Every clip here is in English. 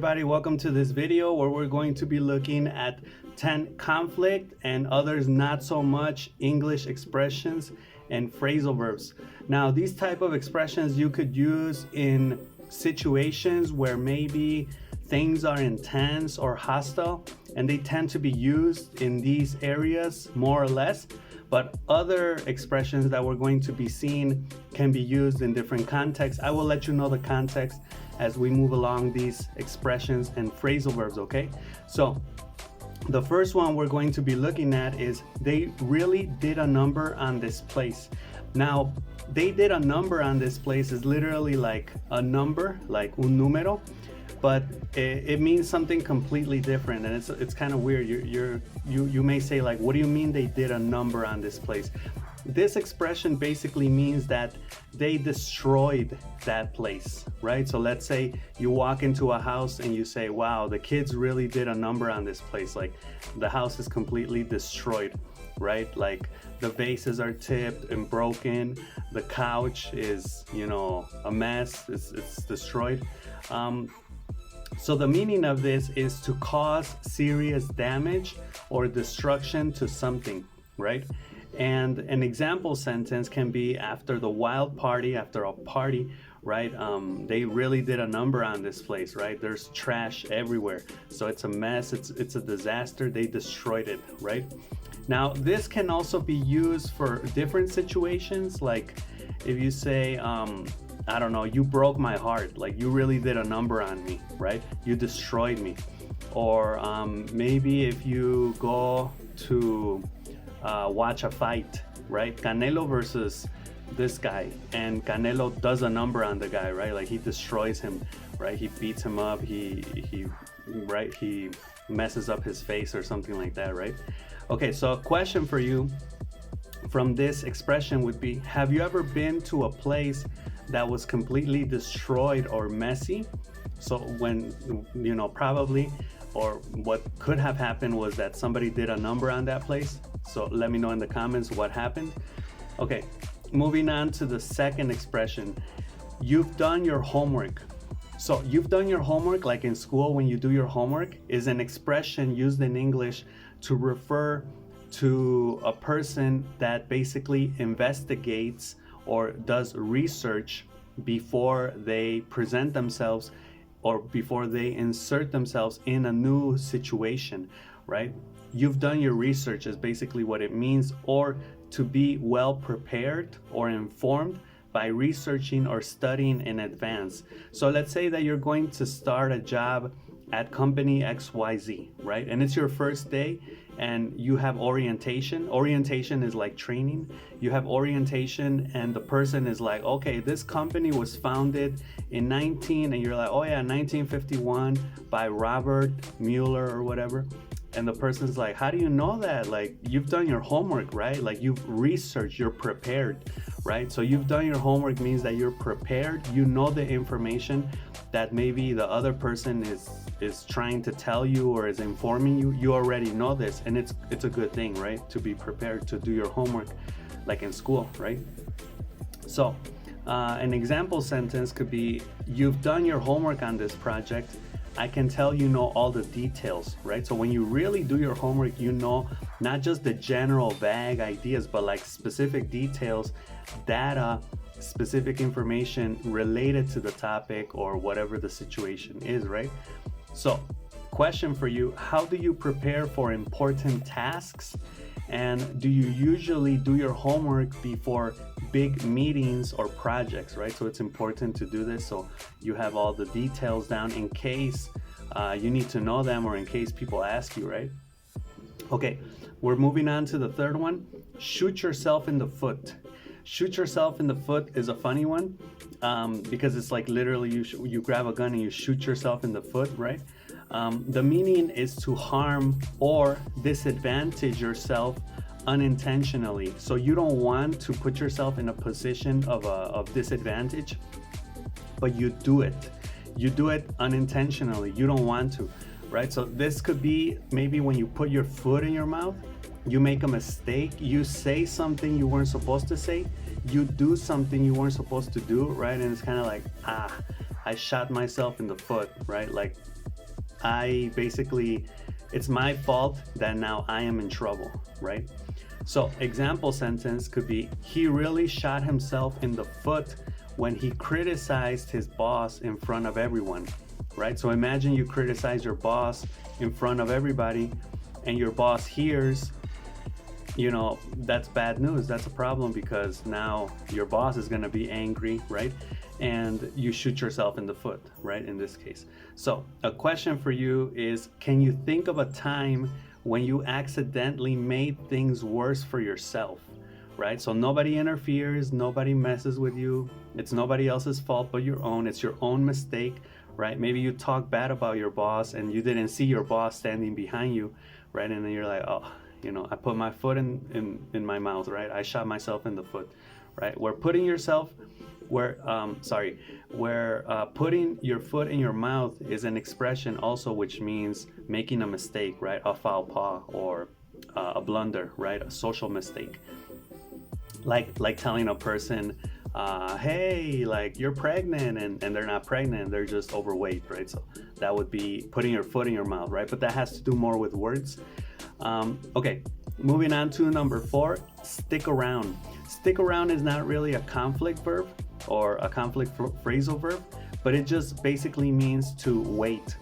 everybody, welcome to this video where we're going to be looking at 10 conflict and others not so much English expressions and phrasal verbs. Now, these type of expressions you could use in situations where maybe things are intense or hostile, and they tend to be used in these areas more or less. But other expressions that we're going to be seeing can be used in different contexts. I will let you know the context as we move along these expressions and phrasal verbs, okay? So the first one we're going to be looking at is they really did a number on this place. Now, they did a number on this place is literally like a number, like un número, but it means something completely different, and it's kind of weird. You may say, like, what do you mean they did a number on this place? This expression basically means that they destroyed that place, right? So let's say you walk into a house and you say, wow, the kids really did a number on this place. Like, the house is completely destroyed, right? Like, the vases are tipped and broken, the couch is, a mess, it's destroyed. So the meaning of this is to cause serious damage or destruction to something, right? And an example sentence can be after the wild party, after a party, right? They really did a number on this place, right? There's trash everywhere. So it's a mess, it's a disaster, they destroyed it, right? Now, this can also be used for different situations, like if you say, I don't know, you broke my heart, like you really did a number on me, right? You destroyed me. Or maybe if you go to watch a fight, right? Canelo versus this guy, and Canelo does a number on the guy, right? Like he destroys him, right? He beats him up, he messes up his face or something like that, right? Okay, so a question for you from this expression would be, have you ever been to a place that was completely destroyed or messy? So when, probably, or what could have happened was that somebody did a number on that place. So let me know in the comments what happened. Okay, moving on to the second expression. You've done your homework. So you've done your homework, like in school when you do your homework, is an expression used in English to refer to a person that basically investigates or does research before they present themselves or before they insert themselves in a new situation, right? You've done your research is basically what it means, or to be well prepared or informed by researching or studying in advance. So let's say that you're going to start a job at company XYZ, right? And it's your first day and you have orientation. Orientation is like training. You have orientation and the person is like, okay, this company was founded in and you're like, oh yeah, 1951 by Robert Mueller or whatever. And the person's like, how do you know that? Like, you've done your homework, right? Like, you've researched, you're prepared, right? So you've done your homework means that you're prepared. You know the information that maybe the other person is trying to tell you or is informing you. You already know this, and it's a good thing, right? To be prepared to do your homework, like in school, right? So an example sentence could be, you've done your homework on this project. I can tell you know all the details, right? So when you really do your homework, you know not just the general vague ideas, but like specific details, data, specific information related to the topic or whatever the situation is, right? So, question for you, how do you prepare for important tasks? And do you usually do your homework before big meetings or projects, right? So it's important to do this so you have all the details down in case you need to know them or in case people ask you, right? Okay, we're moving on to the third one. Shoot yourself in the foot. Shoot yourself in the foot is a funny one because it's like literally you grab a gun and you shoot yourself in the foot, right? The meaning is to harm or disadvantage yourself unintentionally. So you don't want to put yourself in a position of disadvantage, but you do it. You do it unintentionally. You don't want to, right? So this could be maybe when you put your foot in your mouth, you make a mistake, you say something you weren't supposed to say, you do something you weren't supposed to do, right? And it's kind of like, I shot myself in the foot, right? Like it's my fault that now I am in trouble, right? So example sentence could be, he really shot himself in the foot when he criticized his boss in front of everyone, right? So imagine you criticize your boss in front of everybody and your boss hears, that's bad news. That's a problem, because now your boss is going to be angry, right? And you shoot yourself in the foot, right? In this case. So a question for you is, can you think of a time when you accidentally made things worse for yourself, right? So nobody interferes, nobody messes with you. It's nobody else's fault but your own. It's your own mistake, right? Maybe you talk bad about your boss and you didn't see your boss standing behind you, right? And then you're like, oh, I put my foot in my mouth, right? I shot myself in the foot, right? Putting your foot in your mouth is an expression also which means making a mistake, right? A faux pas, or a blunder, right? A social mistake. Like telling a person, hey, like, you're pregnant, and they're not pregnant, they're just overweight, right? So that would be putting your foot in your mouth, right? But that has to do more with words. Okay, moving on to number 4, stick around. Stick around is not really a conflict verb or a conflict phrasal verb, but it just basically means to wait,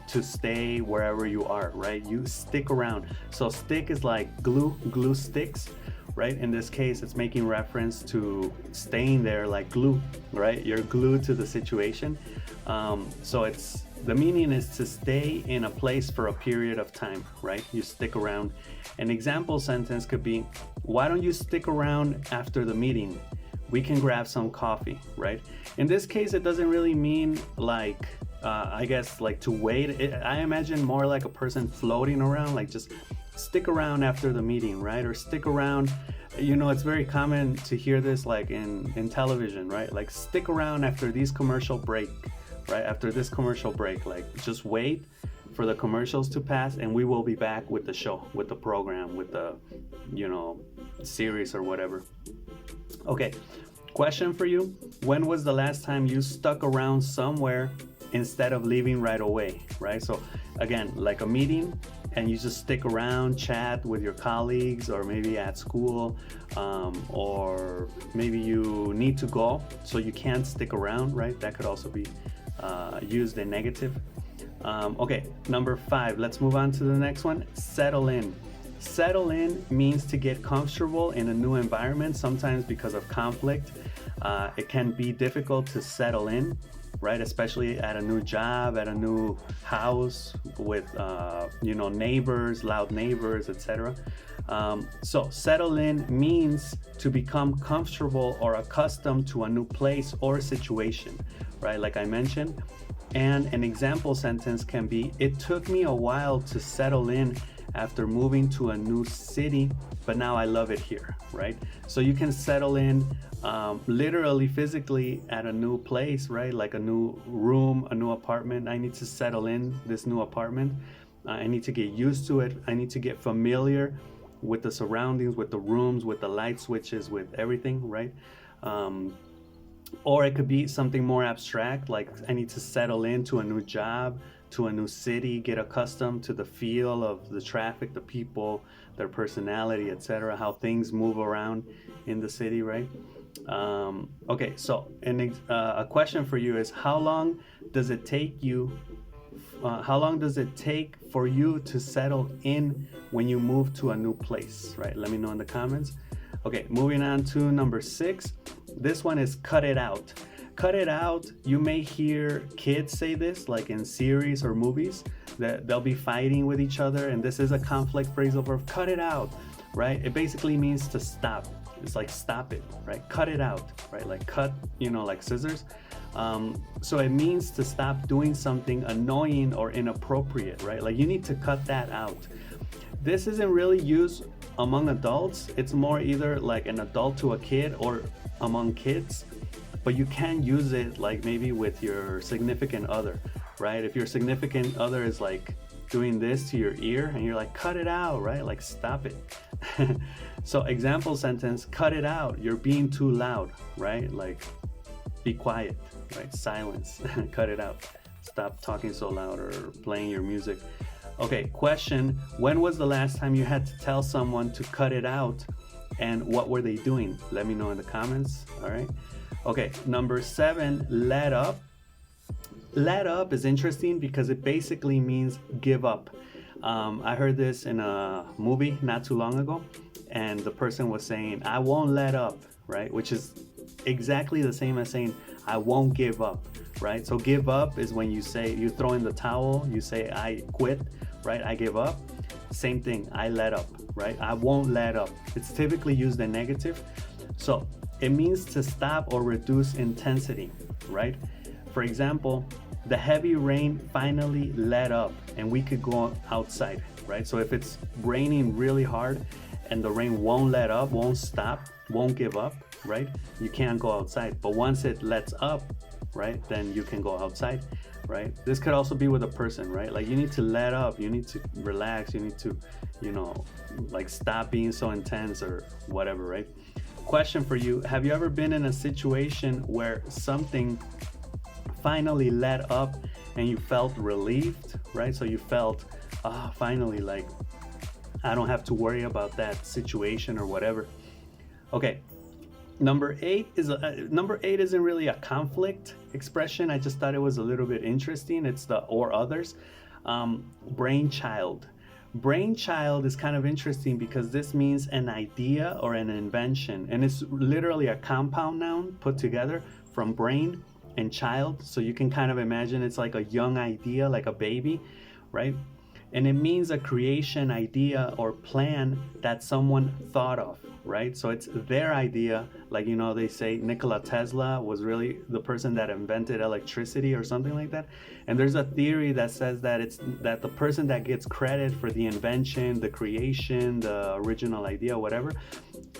to stay wherever you are, right? You stick around. So stick is like glue sticks, right? In this case, it's making reference to staying there like glue, right? You're glued to the situation. So the meaning is to stay in a place for a period of time, right? You stick around. An example sentence could be, why don't you stick around after the meeting? We can grab some coffee, right? In this case, it doesn't really mean like, I guess, like to wait. I imagine more like a person floating around, like just stick around after the meeting, right? Or stick around, it's very common to hear this like in television, right? Like, stick around after these commercial break, right? After this commercial break, like, just wait for the commercials to pass and we will be back with the show, with the program, with the, series or whatever. Okay, question for you. When was the last time you stuck around somewhere instead of leaving right away, right? So again, like a meeting, and you just stick around, chat with your colleagues, or maybe at school, or maybe you need to go, so you can't stick around, right? That could also be used in negative. Okay, number 5, let's move on to the next one. Settle in. Settle in means to get comfortable in a new environment, sometimes because of conflict. It can be difficult to settle in, right? Especially at a new job, at a new house with, neighbors, loud neighbors, etc. So settle in means to become comfortable or accustomed to a new place or situation, right? Like I mentioned. And an example sentence can be, it took me a while to settle in after moving to a new city, but now I love it here, right? So you can settle in literally, physically at a new place, right? Like a new room, a new apartment. I need to settle in this new apartment. I need to get used to it. I need to get familiar with the surroundings, with the rooms, with the light switches, with everything, right? Or it could be something more abstract, like I need to settle into a new job, to a new city, get accustomed to the feel of the traffic, the people, their personality, etc., how things move around in the city, right? Okay, so a question for you is, how long does it take for you to settle in when you move to a new place, right? Let me know in the comments. Okay, moving on to number 6. This one is cut it out. Cut it out. You may hear kids say this, like in series or movies, that they'll be fighting with each other, and this is a conflict phrasal verb. Cut it out, right? It basically means to stop. It's like stop it, right? Cut it out, right? Like cut, like scissors. So it means to stop doing something annoying or inappropriate, right? Like you need to cut that out. This isn't really used among adults. It's more either like an adult to a kid or among kids, but you can use it like maybe with your significant other, right? If your significant other is like doing this to your ear and you're like, cut it out, right? Like stop it. So example sentence, cut it out. You're being too loud, right? Like be quiet, right? Silence, cut it out. stop talking so loud or playing your music. Okay, question. When was the last time you had to tell someone to cut it out, and what were they doing? Let me know in the comments. All right. Okay, number 7, let up. Let up is interesting because it basically means give up. I heard this in a movie not too long ago, and the person was saying, I won't let up, right? Which is exactly the same as saying, I won't give up, right? So give up is when you say, you throw in the towel, you say, I quit, right? I give up. Same thing, I let up, right? I won't let up. It's typically used in negative. So it means to stop or reduce intensity, right? For example, the heavy rain finally let up and we could go outside, right? So if it's raining really hard and the rain won't let up, won't stop, won't give up, right? You can't go outside. But once it lets up, right, then you can go outside, right? This could also be with a person, right? Like you need to let up, you need to relax, you need to, like stop being so intense or whatever, right? Question for you. Have you ever been in a situation where something finally let up and you felt relieved, right? So you felt, finally, like I don't have to worry about that situation or whatever. Okay, number 8 isn't really a conflict expression. I just thought it was a little bit interesting. It's the or others. Brainchild. Brainchild is kind of interesting because this means an idea or an invention, and it's literally a compound noun put together from brain and child. So you can kind of imagine it's like a young idea, like a baby, right? And it means a creation, idea, or plan that someone thought of, right? So it's their idea. Like, they say Nikola Tesla was really the person that invented electricity or something like that. And there's a theory that says that it's that the person that gets credit for the invention, the creation, the original idea, whatever,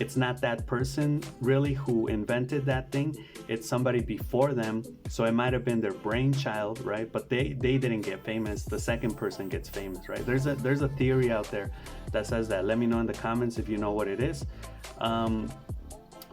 it's not that person really who invented that thing. It's somebody before them. So it might have been their brainchild, right? But they didn't get famous. The second person gets famous, right? There's a theory out there that says that. Let me know in the comments if you know what it is.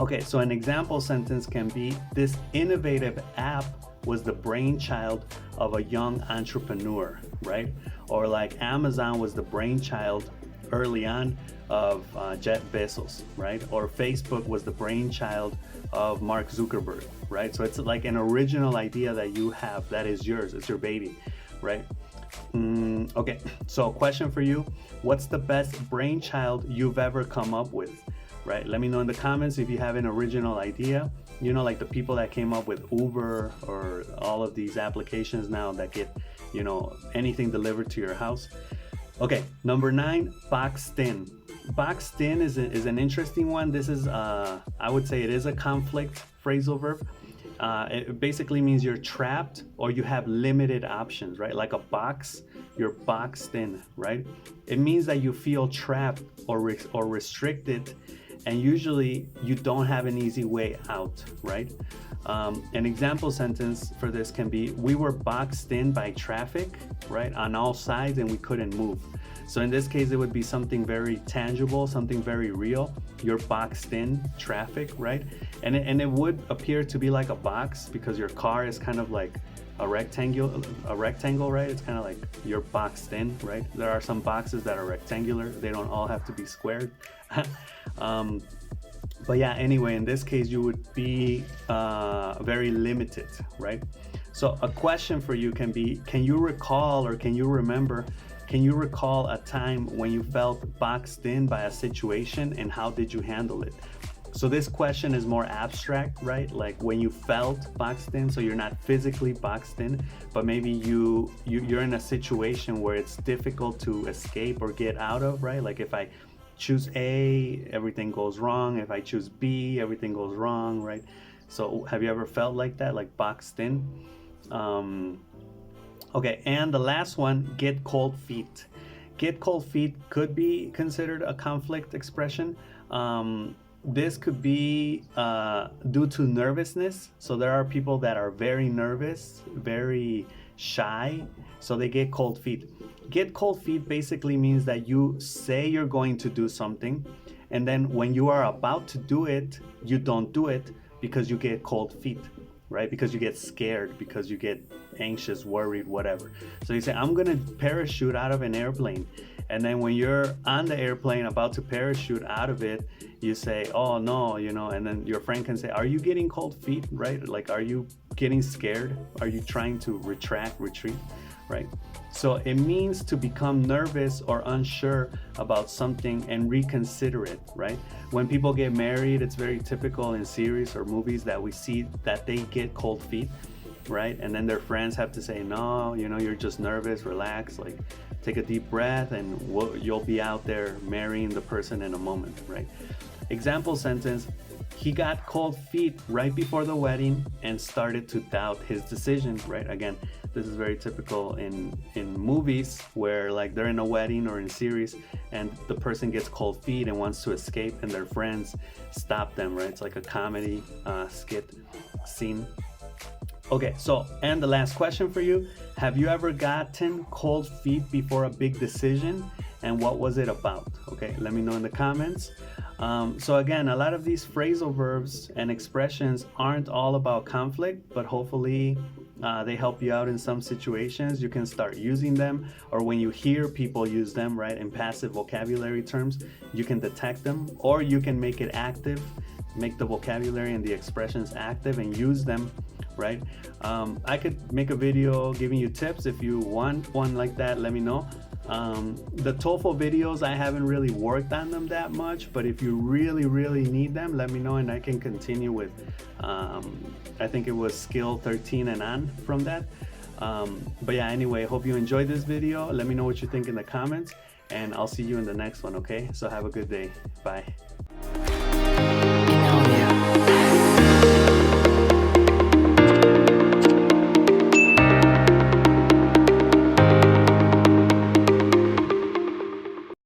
Okay, so an example sentence can be, this innovative app was the brainchild of a young entrepreneur, right? Or like Amazon was the brainchild early on of Jeff Bezos, right? Or Facebook was the brainchild of Mark Zuckerberg, right? So it's like an original idea that you have that is yours, it's your baby, right? Okay, so a question for you. What's the best brainchild you've ever come up with, right? Let me know in the comments if you have an original idea. Like the people that came up with Uber or all of these applications now that get, anything delivered to your house. Okay, number 9, boxed in. Boxed in is an interesting one. This is, I would say it is a conflict phrasal verb. It basically means you're trapped or you have limited options, right? Like a box, you're boxed in, right? It means that you feel trapped or restricted, and usually you don't have an easy way out, right? An example sentence for this can be, we were boxed in by traffic, right, on all sides, and we couldn't move. So in this case, it would be something very tangible, something very real. You're boxed in traffic, right? And it would appear to be like a box because your car is kind of like a rectangle, right? It's kind of like you're boxed in, right? There are some boxes that are rectangular. They don't all have to be squared. But yeah, anyway, in this case, you would be very limited, right? So a question for you can be, can you recall a time when you felt boxed in by a situation, and how did you handle it? So this question is more abstract, right? Like when you felt boxed in, so you're not physically boxed in, but maybe you're in a situation where it's difficult to escape or get out of, right? Like if I choose A, everything goes wrong. If I choose B, everything goes wrong, right? So have you ever felt like that, like boxed in? Okay, and the last one, get cold feet. Get cold feet could be considered a conflict expression. This could be due to nervousness. So there are people that are very nervous, very shy, so they get cold feet. Get cold feet basically means that you say you're going to do something, and then when you are about to do it, you don't do it because you get cold feet. right? Because you get scared, because you get anxious, worried, whatever. So you say, I'm gonna parachute out of an airplane. And then when you're on the airplane about to parachute out of it, you say, oh no, you know, and then your friend can say, are you getting cold feet, right? Like, are you getting scared? Are you trying to retreat, right? So it means to become nervous or unsure about something and reconsider it, right? When people get married, it's very typical in series or movies that we see that they get cold feet, right? And then their friends have to say, no, you know, you're just nervous, relax, like take a deep breath, and you'll be out there marrying the person in a moment, right? Example sentence, he got cold feet right before the wedding and started to doubt his decision, right? Again, this is very typical in movies where like they're in a wedding or in series and the person gets cold feet and wants to escape and their friends stop them, right? It's like a comedy skit scene. Okay, so, and the last question for you, have you ever gotten cold feet before a big decision, and what was it about? Okay, let me know in the comments. So again, a lot of these phrasal verbs and expressions aren't all about conflict, but hopefully they help you out in some situations. You can start using them, or when you hear people use them, right, in passive vocabulary terms, you can detect them, or you can make it active, make the vocabulary and the expressions active and use them, right? I could make a video giving you tips. If you want one like that, let me know. The TOEFL videos, I haven't really worked on them that much, but if you really need them, let me know and I can continue with, I think it was skill 13 and on from that. But yeah, anyway, hope you enjoyed this video. Let me know what you think in the comments, and I'll see you in the next one, okay? So have a good day. Bye.